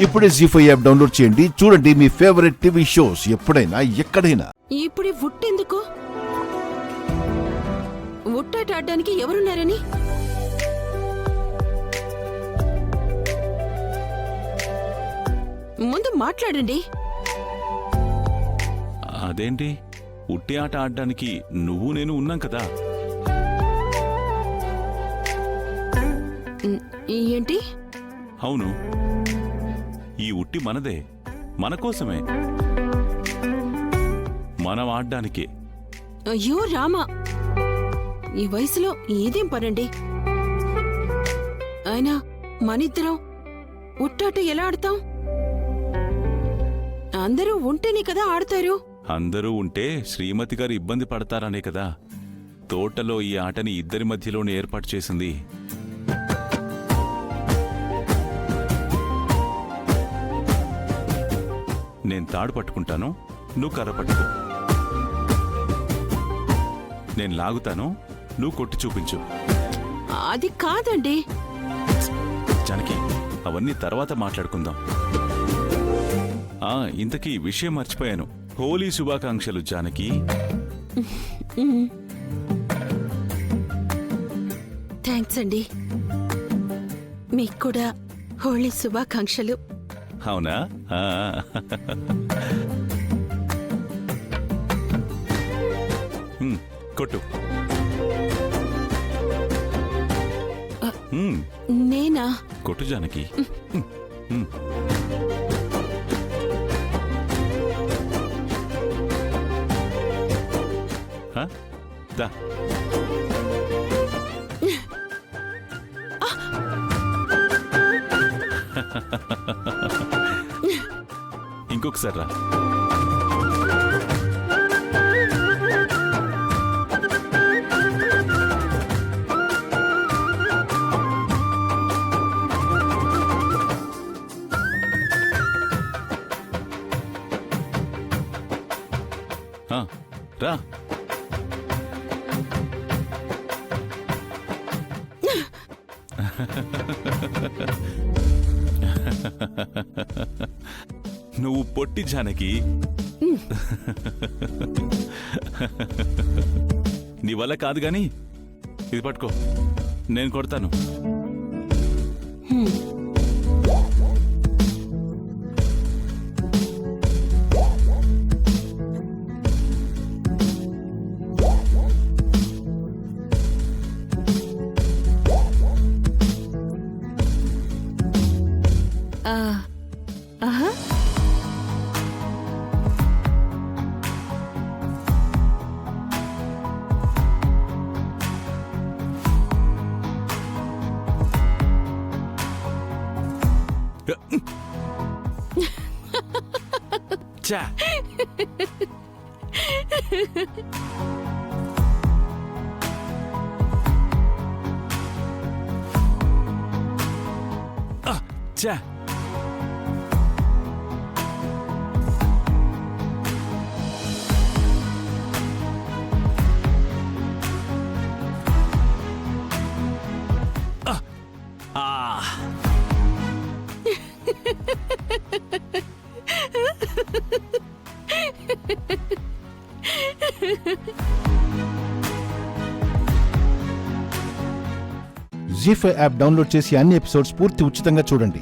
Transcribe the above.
ఇప్పుడే జీ5 app download చేయండి. చూడండి మీ ఫేవరెట్ టీవీ షోస్ ఎప్పుడైనా ఎక్కడైనా. ఇప్పుడే ఉట్టెందుకు? ఉట్టాట ఆడడానికి ఎవరున్నారని? ముందు మాట్లాడండి. అదేంటి, ఉట్టి ఆట ఆడడానికి నువ్వు నేను ఉన్నాం కదా. ఏంటి? అవును, ఈ ఉట్టి మనదే, మన కోసమే, మనం ఆడ్డానికే. అయ్యో రామా, ఈ వయసులో ఏదేం పనండి. అయినా మనిద్దరం ఉట్టాట ఎలా ఆడతాం? అందరూ ఉంటేనే కదా ఆడతారు. అందరూ ఉంటే శ్రీమతి గారు ఇబ్బంది పడతారనే కదా తోటలో ఈ ఆటని ఇద్దరి మధ్యలోనే ఏర్పాటు చేసింది. నేను తాడు పట్టుకుంటాను, నువ్వు కర్ర పట్టుకో. నేను లాగుతాను, నువ్వు కొట్టి చూపించు. అది కాదండి. జానకి, అవన్నీ తర్వాత మాట్లాడుకుందాం. ఇంతకీ విషయం మర్చిపోయాను. హోలీ శుభాకాంక్షలు జానకి. థ్యాంక్స్ అండి. మీకు కూడా హోలీ శుభాకాంక్షలు. అవునా? కొట్టు. నేనా? కొట్టు జానకి. దా. ఇంకొకసారి రా. రా. నువ్వు పొట్టి జానకి. నీ వల్ల కాదు గాని ఇది పట్టుకో, నేను కొడతాను. చా. చా. జీ5 యాప్ డౌన్లోడ్ చేసి అన్ని ఎపిసోడ్స్ పూర్తి ఉచితంగా చూడండి.